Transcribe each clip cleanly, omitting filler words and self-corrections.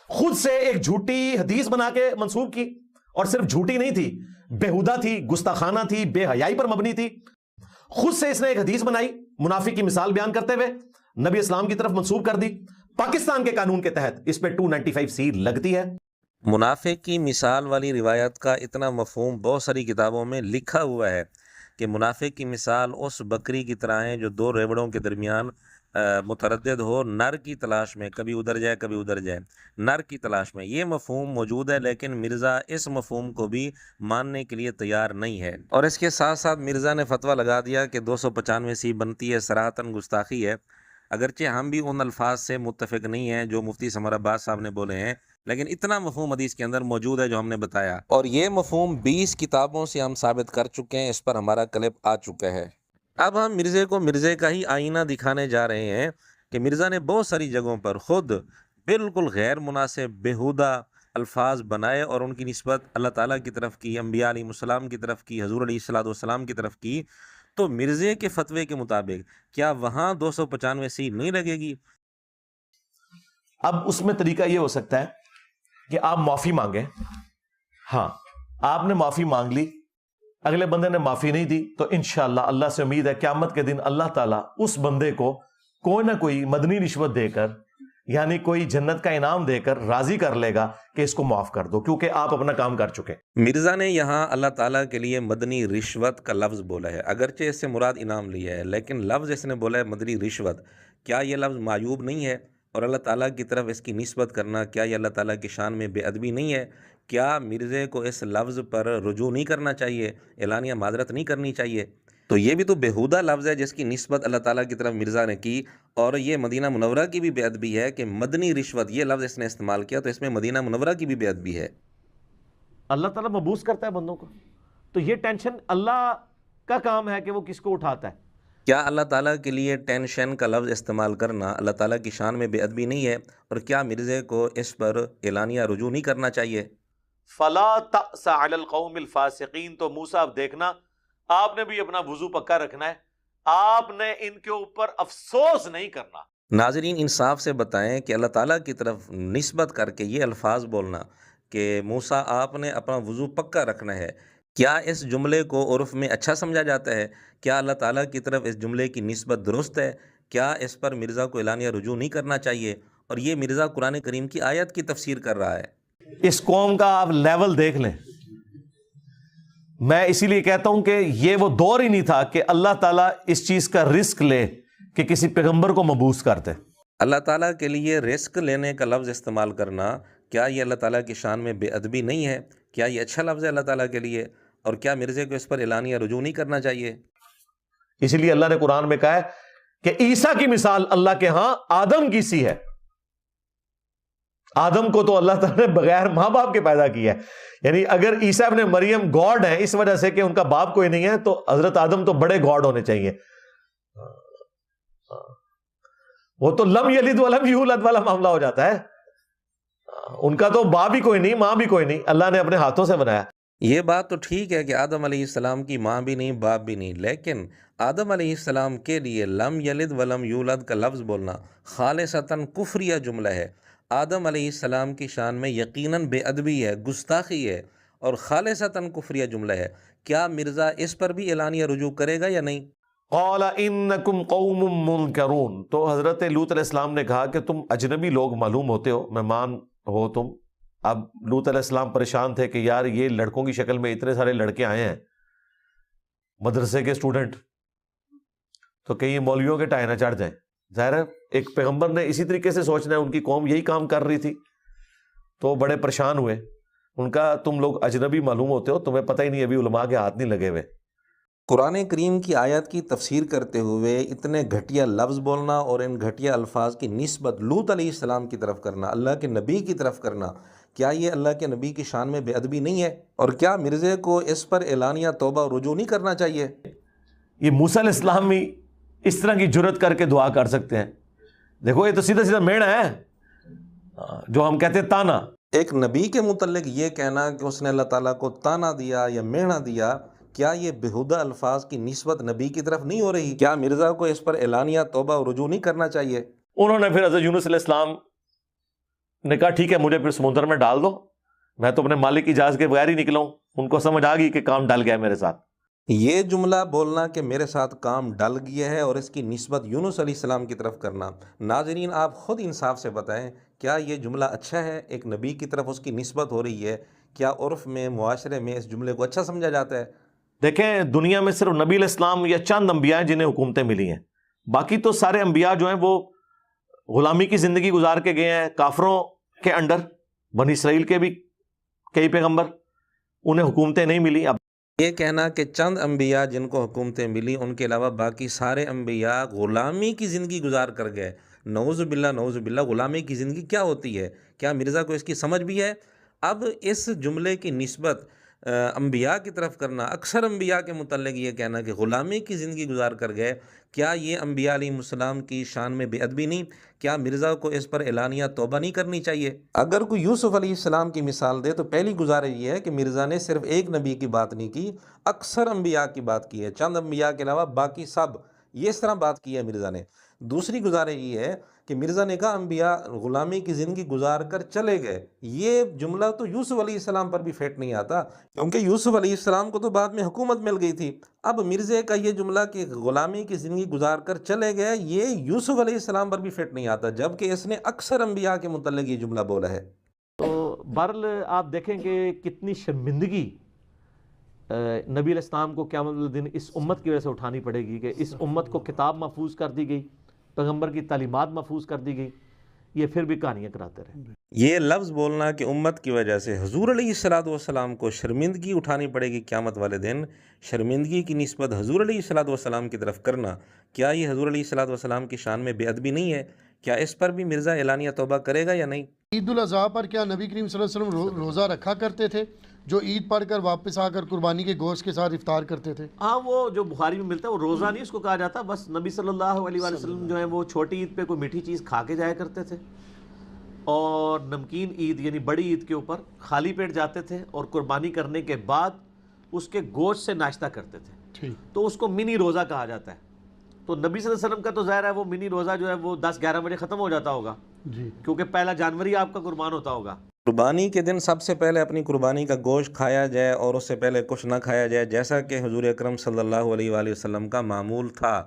خود سے ایک جھوٹی حدیث بنا کے منسوب کی، اور صرف جھوٹی نہیں تھی، بےہودہ تھی، گستاخانہ تھی، بے حیائی پر مبنی تھی. خود سے اس نے ایک حدیث بنائی، منافق کی مثال بیان کرتے ہوئے نبی اسلام کی طرف منسوب کر دی. پاکستان کے قانون کے تحت اس پہ 295C لگتی ہے. منافق کی مثال والی روایت کا اتنا مفہوم بہت ساری کتابوں میں لکھا ہوا ہے کہ منافق کی مثال اس بکری کی طرح ہے جو دو ریوڑوں کے درمیان متردد ہو، نر کی تلاش میں، کبھی ادھر جائے کبھی ادھر جائے، نر کی تلاش میں. یہ مفہوم موجود ہے، لیکن مرزا اس مفہوم کو بھی ماننے کے لیے تیار نہیں ہے. اور اس کے ساتھ ساتھ مرزا نے فتویٰ لگا دیا کہ 295C بنتی ہے، صراحتاً گستاخی ہے. اگرچہ ہم بھی ان الفاظ سے متفق نہیں ہیں جو مفتی سمر عباس صاحب نے بولے ہیں، لیکن اتنا مفہوم حدیث کے اندر موجود ہے جو ہم نے بتایا، اور یہ مفہوم 20 کتابوں سے ہم ثابت کر چکے ہیں. اس پر ہمارا کلپ آ چکا ہے. اب ہم مرزے کو مرزے کا ہی آئینہ دکھانے جا رہے ہیں کہ مرزا نے بہت ساری جگہوں پر خود بالکل غیر مناسب بےہودہ الفاظ بنائے اور ان کی نسبت اللہ تعالیٰ کی طرف کی، انبیاء علیہ السلام کی طرف کی، حضور علیہ السلام کی طرف کی. تو مرزے کے فتوے کے مطابق کیا وہاں 295C نہیں لگے گی؟ اب اس میں طریقہ یہ ہو سکتا ہے کہ آپ معافی مانگیں. ہاں، آپ نے معافی مانگ لی، اگلے بندے نے معافی نہیں دی، تو انشاءاللہ اللہ سے امید ہے قیامت کے دن اللہ تعالیٰ اس بندے کو کوئی نہ کوئی مدنی رشوت دے کر، یعنی کوئی جنت کا انعام دے کر راضی کر لے گا کہ اس کو معاف کر دو، کیونکہ آپ اپنا کام کر چکے. مرزا نے یہاں اللہ تعالیٰ کے لیے مدنی رشوت کا لفظ بولا ہے، اگرچہ اس سے مراد انعام لیا ہے، لیکن لفظ اس نے بولا ہے مدنی رشوت. کیا یہ لفظ معیوب نہیں ہے؟ اور اللہ تعالیٰ کی طرف اس کی نسبت کرنا، کیا یہ اللہ تعالیٰ کی شان میں بے ادبی نہیں ہے؟ کیا مرزے کو اس لفظ پر رجوع نہیں کرنا چاہیے، اعلانیہ معذرت نہیں کرنی چاہیے؟ تو یہ بھی تو بےہودہ لفظ ہے جس کی نسبت اللہ تعالیٰ کی طرف مرزا نے کی. اور یہ مدینہ منورہ کی بھی بے ادبی ہے کہ مدنی رشوت یہ لفظ اس نے استعمال کیا، تو اس میں مدینہ منورہ کی بھی بے ادبی ہے. اللہ تعالیٰ مبوس کرتا ہے بندوں کو، تو یہ ٹینشن اللہ کا کام ہے کہ وہ کس کو اٹھاتا ہے. کیا اللہ تعالیٰ کے لیے ٹینشن کا لفظ استعمال کرنا اللہ تعالیٰ کی شان میں بے ادبی نہیں ہے؟ اور کیا مرزے کو اس پر اعلانیہ رجوع نہیں کرنا چاہیے؟ فلا تأس علی القوم الفاسقین. تو موسیٰ اب دیکھنا، آپ نے بھی اپنا وضو پکا رکھنا ہے، آپ نے ان کے اوپر افسوس نہیں کرنا. ناظرین انصاف سے بتائیں کہ اللہ تعالیٰ کی طرف نسبت کر کے یہ الفاظ بولنا کہ موسیٰ آپ نے اپنا وضو پکا رکھنا ہے، کیا اس جملے کو عرف میں اچھا سمجھا جاتا ہے؟ کیا اللہ تعالیٰ کی طرف اس جملے کی نسبت درست ہے؟ کیا اس پر مرزا کو اعلانیہ رجوع نہیں کرنا چاہیے؟ اور یہ مرزا قرآن کریم کی آیت کی تفسیر کر رہا ہے. اس قوم کا آپ لیول دیکھ لیں. میں اسی لیے کہتا ہوں کہ یہ وہ دور ہی نہیں تھا کہ اللہ تعالیٰ اس چیز کا رسک لے کہ کسی پیغمبر کو مبوس کرتے. اللہ تعالیٰ کے لیے رزق لینے کا لفظ استعمال کرنا، کیا یہ اللہ تعالیٰ کی شان میں بے ادبی نہیں ہے؟ کیا یہ اچھا لفظ ہے اللہ تعالیٰ کے لیے؟ اور کیا مرزے کو اس پر اعلانیہ رجوع نہیں کرنا چاہیے؟ اسی لیے اللہ نے قرآن میں کہا ہے کہ عیسیٰ کی مثال اللہ کے ہاں آدم کی سی ہے. آدم کو تو اللہ تعالیٰ نے بغیر ماں باپ کے پیدا کیا ہے. یعنی اگر عیسیٰ ابن مریم گاڈ ہیں اس وجہ سے کہ ان کا باپ کوئی نہیں ہے، تو حضرت آدم تو بڑے گاڈ ہونے چاہیے. وہ تو لم یلد ولم یولد والا معاملہ ہو جاتا ہے. ان کا تو باپ بھی کوئی نہیں، ماں بھی کوئی نہیں، اللہ نے اپنے ہاتھوں سے بنایا. یہ بات تو ٹھیک ہے کہ آدم علیہ السلام کی ماں بھی نہیں، باپ بھی نہیں، لیکن آدم علیہ السلام کے لیے لم یلد ولم یولد کا لفظ بولنا خالصتاً کفریہ جملہ ہے. آدم علیہ السلام کی شان میں یقیناً بے ادبی ہے، گستاخی ہے، اور خالصتاً کفریہ جملہ ہے. کیا مرزا اس پر بھی اعلانیہ رجوع کرے گا یا نہیں؟ قال انکم قوم منکرون. تو حضرت لوط علیہ السلام نے کہا کہ تم اجنبی لوگ معلوم ہوتے ہو، مہمان ہو تم. اب لوط علیہ السلام پریشان تھے کہ یار یہ لڑکوں کی شکل میں اتنے سارے لڑکے آئے ہیں، مدرسے کے اسٹوڈنٹ، تو کہیں مولویوں کے ٹائے نہ چڑھ جائیں. ظاہر ہے ایک پیغمبر نے اسی طریقے سے سوچنا ہے، ان کی قوم یہی کام کر رہی تھی، تو بڑے پریشان ہوئے. ان کا تم لوگ اجنبی معلوم ہوتے ہو، تمہیں پتہ ہی نہیں، ابھی علماء کے ہاتھ نہیں لگے ہوئے. قرآن کریم کی آیت کی تفسیر کرتے ہوئے اتنے گھٹیا لفظ بولنا اور ان گھٹیا الفاظ کی نسبت لوط علیہ السلام کی طرف کرنا، اللہ کے نبی کی طرف کرنا، کیا یہ اللہ کے نبی کی شان میں بے ادبی نہیں ہے؟ اور کیا مرزے کو اس پر اعلانیہ توبہ و رجوع نہیں کرنا چاہیے؟ یہ موسیٰ علیہ السلام بھی اس طرح کی جرت کر کے دعا کر سکتے ہیں. دیکھو یہ تو سیدھا سیدھا میڑ ہے جو ہم کہتے ہیں تانا. ایک نبی کے متعلق یہ کہنا کہ اس نے اللہ تعالیٰ کو تانا دیا یا میڑا دیا، کیا یہ بےہودہ الفاظ کی نسبت نبی کی طرف نہیں ہو رہی؟ کیا مرزا کو اس پر اعلانیہ توبہ و رجوع نہیں کرنا چاہیے؟ انہوں نے پھر حضرت یونس علیہ السلام نے کہا ٹھیک ہے مجھے پھر سمندر میں ڈال دو، میں تو اپنے مالک کی جہاز کے بغیر ہی نکلا ہوں۔ ان کو سمجھ آ گئی کہ کام ڈل گیا میرے ساتھ۔ یہ جملہ بولنا کہ میرے ساتھ کام ڈل گیا ہے اور اس کی نسبت یونس علیہ السلام کی طرف کرنا، ناظرین آپ خود انصاف سے بتائیں کیا یہ جملہ اچھا ہے؟ ایک نبی کی طرف اس کی نسبت ہو رہی ہے، کیا عرف میں معاشرے میں اس جملے کو اچھا سمجھا جاتا ہے؟ دیکھیں دنیا میں صرف نبی علیہ السلام یا چند انبیاء ہیں جنہیں حکومتیں ملی ہیں، باقی تو سارے انبیاء جو ہیں وہ غلامی کی زندگی گزار کے گئے ہیں، کافروں کے انڈر۔ بنی اسرائیل کے بھی کئی پیغمبر انہیں حکومتیں نہیں ملی۔ اب یہ کہنا کہ چند انبیاء جن کو حکومتیں ملی ان کے علاوہ باقی سارے انبیاء غلامی کی زندگی گزار کر گئے، نعوذ باللہ نعوذ باللہ، غلامی کی زندگی کیا ہوتی ہے؟ کیا مرزا کو اس کی سمجھ بھی ہے؟ اب اس جملے کی نسبت انبیاء کی طرف کرنا، اکثر انبیاء کے متعلق یہ کہنا کہ غلامی کی زندگی گزار کر گئے، کیا یہ انبیاء علیہ السلام کی شان میں بے ادبی نہیں؟ کیا مرزا کو اس پر اعلانیہ توبہ نہیں کرنی چاہیے؟ اگر کوئی یوسف علیہ السلام کی مثال دے تو پہلی گزارش یہ ہے کہ مرزا نے صرف ایک نبی کی بات نہیں کی، اکثر انبیاء کی بات کی ہے، چند انبیاء کے علاوہ باقی سب، یہ اس طرح بات کی ہے مرزا نے۔ دوسری گزارش یہ ہے کہ مرزا نے کہا انبیاء غلامی کی زندگی گزار کر چلے گئے، یہ جملہ تو یوسف علیہ السلام پر بھی فٹ نہیں آتا، کیونکہ یوسف علیہ السلام کو تو بعد میں حکومت مل گئی تھی۔ اب مرزے کا یہ جملہ کہ غلامی کی زندگی گزار کر چلے گئے، یہ یوسف علیہ السلام پر بھی فٹ نہیں آتا، جبکہ اس نے اکثر انبیاء کے متعلق یہ جملہ بولا ہے۔ تو بہرحال آپ دیکھیں کہ کتنی شرمندگی نبی علیہ السلام کو قیامت والے دن اس امت کی وجہ سے اٹھانی پڑے گی کہ اس امت کو کتاب محفوظ کر دی گئی، پیغمبر کی تعلیمات محفوظ کر دی گئی، یہ پھر بھی کہانیاں کراتے رہے۔ یہ لفظ بولنا کہ امت کی وجہ سے حضور علیہ السلام کو شرمندگی اٹھانی پڑے گی قیامت والے دن، شرمندگی کی نسبت حضور علیہ السلام کی طرف کرنا، کیا یہ حضور علیہ السلام کی شان میں بے ادبی نہیں ہے؟ کیا اس پر بھی مرزا اعلانیہ توبہ کرے گا یا نہیں؟ عید الاضحیٰ پر کیا نبی کریم صلی اللہ علیہ وسلم روزہ رکھا کرتے تھے جو عید پڑھ کر واپس آ کر قربانی کے گوشت کے ساتھ افطار کرتے تھے؟ ہاں وہ جو بخاری میں ملتا ہے وہ روزہ نہیں اس کو کہا جاتا، بس نبی صلی اللہ علیہ وآلہ وسلم جو ہے وہ چھوٹی عید پہ کوئی میٹھی چیز کھا کے جایا کرتے تھے، اور نمکین عید یعنی بڑی عید کے اوپر خالی پیٹ جاتے تھے، اور قربانی کرنے کے بعد اس کے گوشت سے ناشتہ کرتے تھے، تو اس کو منی روزہ کہا جاتا ہے۔ تو نبی صلی اللہ علیہ وسلم کا تو ظاہر ہے وہ منی روزہ جو ہے وہ 10-11 بجے ختم ہو جاتا ہوگا، کیونکہ پہلا جانوری آپ کا قربان ہوتا ہوگا۔ قربانی کے دن سب سے پہلے اپنی قربانی کا گوشت کھایا جائے اور اس سے پہلے کچھ نہ کھایا جائے، جیسا کہ حضور اکرم صلی اللہ علیہ وآلہ وسلم کا معمول تھا۔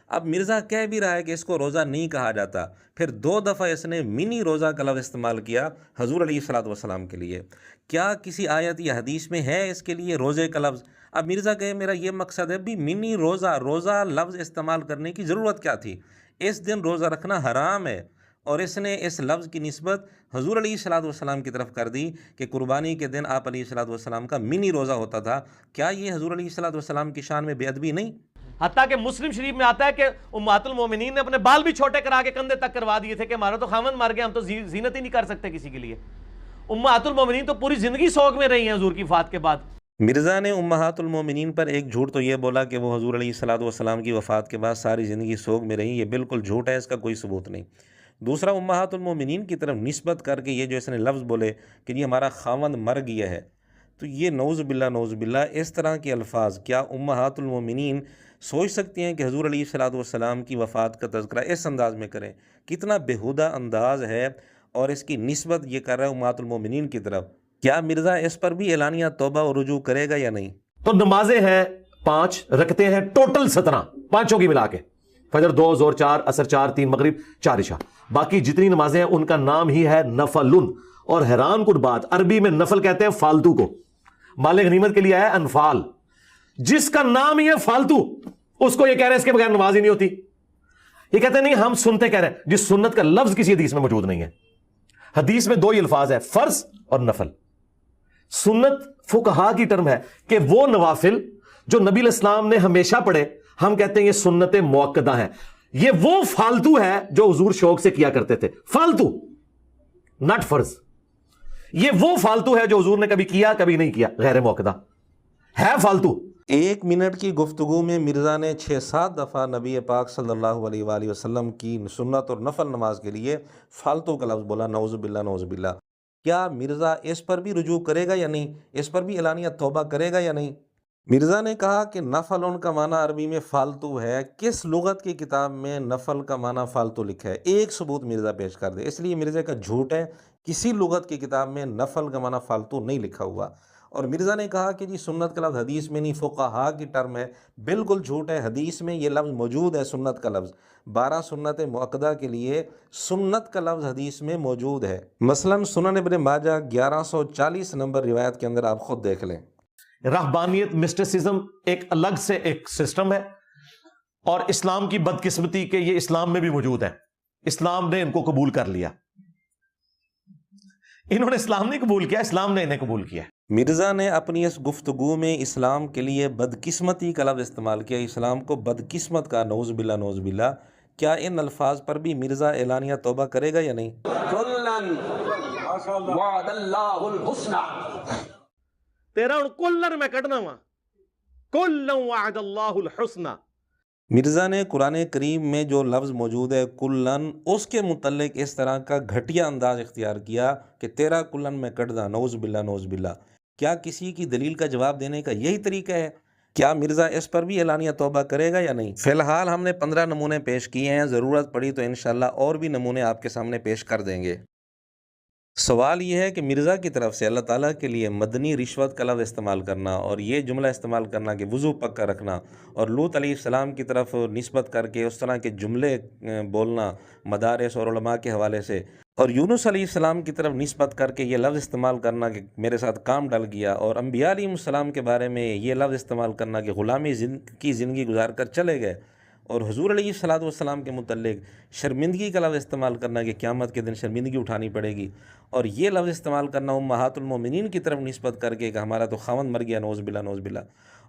اب مرزا کہہ بھی رہا ہے کہ اس کو روزہ نہیں کہا جاتا، پھر 2 دفعہ اس نے منی روزہ کا لفظ استعمال کیا حضور علیہ السلام کے لیے۔ کیا کسی آیت یا حدیث میں ہے اس کے لیے روزے کا لفظ؟ اب مرزا کہے میرا یہ مقصد ہے بھی منی روزہ لفظ استعمال کرنے کی ضرورت کیا تھی؟ اس دن روزہ رکھنا حرام ہے، اور اس نے اس لفظ کی نسبت حضور علیہ السلام کی طرف کر دی کہ قربانی کے دن آپ علیہ السلام کا منی روزہ ہوتا تھا۔ کیا یہ حضور علیہ السلام کی شان میں بے ادبی نہیں؟ حتیٰ کہ مسلم شریف میں آتا ہے کہ امہات المومنین نے اپنے بال بھی چھوٹے کرا کے کندھے تک کروا دیے تھے کہ ہمارا تو خاوند مر گیا، ہم تو زینت ہی نہیں کر سکتے کسی کے لیے۔ امہات المومنین تو پوری زندگی سوگ میں رہی ہیں حضور کی وفات کے بعد۔ مرزا نے امہات المومنین پر ایک جھوٹ تو یہ بولا کہ وہ حضور علیہ السلام کی وفات کے بعد ساری زندگی سوگ میں رہی، یہ بالکل جھوٹ ہے، اس کا کوئی ثبوت نہیں۔ دوسرا امہات المومنین کی طرف نسبت کر کے یہ جو اس نے لفظ بولے کہ یہ ہمارا خاوند مر گیا ہے، تو یہ نعوذ باللہ اس طرح کے الفاظ کیا امہات المومنین سوچ سکتی ہیں کہ حضور علیہ السلام کی وفات کا تذکرہ اس انداز میں کریں؟ کتنا بےہودہ انداز ہے، اور اس کی نسبت یہ کر رہا ہے امہات المومنین کی طرف۔ کیا مرزا اس پر بھی اعلانیہ توبہ اور رجوع کرے گا یا نہیں؟ تو نمازیں ہیں 5، رکھتے ہیں ٹوٹل 17 پانچوں کی ملا کے، فجر 2، ظہر 4، عصر 4، 3 مغرب، 4 عشاء، باقی جتنی نمازیں ہیں ان کا نام ہی ہے نفل۔ اور حیران کن بات، عربی میں نفل کہتے ہیں فالتو کو، مال غنیمت کے لیے ہے انفال، جس کا نام ہی ہے فالتو اس کو یہ کہہ رہے ہیں اس کے بغیر نماز ہی نہیں ہوتی۔ یہ کہتے ہیں نہیں ہم سنتے کہہ رہے ہیں، جس سنت کا لفظ کسی حدیث میں موجود نہیں ہے۔ حدیث میں 2 ہی الفاظ ہیں، فرض اور نفل۔ سنت فقہا کی ٹرم ہے کہ وہ نوافل جو نبی علیہ السلام نے ہمیشہ پڑھے، ہم کہتے ہیں یہ سنت موقدہ ہیں۔ یہ وہ فالتو ہے جو حضور شوق سے کیا کرتے تھے، فالتو نٹ فرض۔ یہ وہ فالتو ہے جو حضور نے کبھی کیا کبھی نہیں کیا، غیر موقدہ ہے فالتو۔ 1 منٹ کی گفتگو میں مرزا نے 6-7 دفعہ نبی پاک صلی اللہ علیہ وآلہ وسلم کی سنت اور نفل نماز کے لیے فالتو کا لفظ بولا، نعوذ باللہ۔ کیا مرزا اس پر بھی رجوع کرے گا یا نہیں؟ اس پر بھی اعلانیہ توبہ کرے گا یا نہیں؟ مرزا نے کہا کہ نفل ان کا معنی عربی میں فالتو ہے. کس لغت کی کتاب میں نفل کا معنی فالتو لکھا ہے؟ ایک ثبوت مرزا پیش کر دے. اس لیے مرزا کا جھوٹ ہے، کسی لغت کی کتاب میں نفل کا معنی فالتو نہیں لکھا ہوا. اور مرزا نے کہا کہ جی سنت کا لفظ حدیث میں نہیں، فقہا کی ٹرم ہے. بالکل جھوٹ ہے، حدیث میں یہ لفظ موجود ہے، سنت کا لفظ. 12 سنت مؤکدہ کے لیے سنت کا لفظ حدیث میں موجود ہے. مثلا سنن ابن ماجہ 1140 نمبر روایت کے اندر آپ خود دیکھ لیں. رہبانیت، مسٹسزم ایک الگ سے ایک سسٹم ہے، اور اسلام کی بدقسمتی کہ یہ اسلام میں بھی موجود ہے. اسلام نے ان کو قبول کر لیا. انہوں نے اسلام نہیں قبول کیا، اسلام نے انہیں قبول کیا. مرزا نے اپنی اس گفتگو میں اسلام کے لیے بدقسمتی کا لفظ استعمال کیا. اسلام کو بدقسمت کا، نعوذ باللہ نعوذ باللہ. کیا ان الفاظ پر بھی مرزا اعلانیہ توبہ کرے گا یا نہیں؟ کلن وعد اللہ الحسنى. تیرا ہن کلن میں کڈنا وا، کلن وعد اللہ الحسنى. مرزا نے قرآن کریم میں جو لفظ موجود ہے کلن، اس کے متعلق اس طرح کا گھٹیا انداز اختیار کیا کہ تیرا کلن میں کٹ دا. نعوذ باللہ نعوذ باللہ. کیا کسی کی دلیل کا جواب دینے کا یہی طریقہ ہے؟ کیا مرزا اس پر بھی اعلانیہ توبہ کرے گا یا نہیں؟ فی الحال ہم نے 15 نمونے پیش کیے ہیں، ضرورت پڑی تو انشاءاللہ اور بھی نمونے آپ کے سامنے پیش کر دیں گے. سوال یہ ہے کہ مرزا کی طرف سے اللہ تعالیٰ کے لیے مدنی رشوت کا لفظ استعمال کرنا، اور یہ جملہ استعمال کرنا کہ وضو پکا رکھنا، اور لوط علیہ السلام کی طرف نسبت کر کے اس طرح کے جملے بولنا مدارس اور علماء کے حوالے سے، اور یونس علیہ السلام کی طرف نسبت کر کے یہ لفظ استعمال کرنا کہ میرے ساتھ کام ڈل گیا، اور انبیاء علیہ السلام کے بارے میں یہ لفظ استعمال کرنا کہ غلامی کی زندگی گزار کر چلے گئے، اور حضور علیہ السلام کے متعلق شرمندگی کا لفظ استعمال کرنا کہ قیامت کے دن شرمندگی اٹھانی پڑے گی، اور یہ لفظ استعمال کرنا امہات المومنین کی طرف نسبت کر کے کہ ہمارا تو خاوند مر گیا، نعوذ باللہ نعوذ باللہ،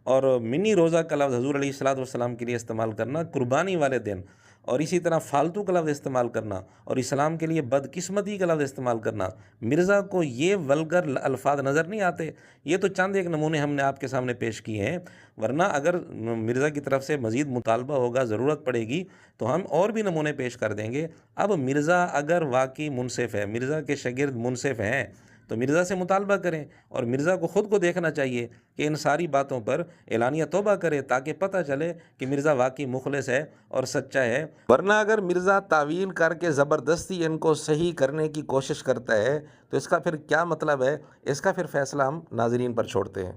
اور منی روزہ کا لفظ حضور علیہ السلام کے لیے استعمال کرنا قربانی والے دن، اور اسی طرح فالتو کا لفظ استعمال کرنا، اور اسلام کے لیے بدقسمتی کا لفظ استعمال کرنا. مرزا کو یہ ولگر الفاظ نظر نہیں آتے؟ یہ تو چند ایک نمونے ہم نے آپ کے سامنے پیش کیے ہیں، ورنہ اگر مرزا کی طرف سے مزید مطالبہ ہوگا، ضرورت پڑے گی تو ہم اور بھی نمونے پیش کر دیں گے. اب مرزا اگر واقعی منصف ہے، مرزا کے شاگرد منصف ہیں، تو مرزا سے مطالبہ کریں، اور مرزا کو خود کو دیکھنا چاہیے کہ ان ساری باتوں پر اعلانیہ توبہ کرے، تاکہ پتہ چلے کہ مرزا واقعی مخلص ہے اور سچا ہے. ورنہ اگر مرزا تعویل کر کے زبردستی ان کو صحیح کرنے کی کوشش کرتا ہے تو اس کا پھر کیا مطلب ہے؟ اس کا پھر فیصلہ ہم ناظرین پر چھوڑتے ہیں.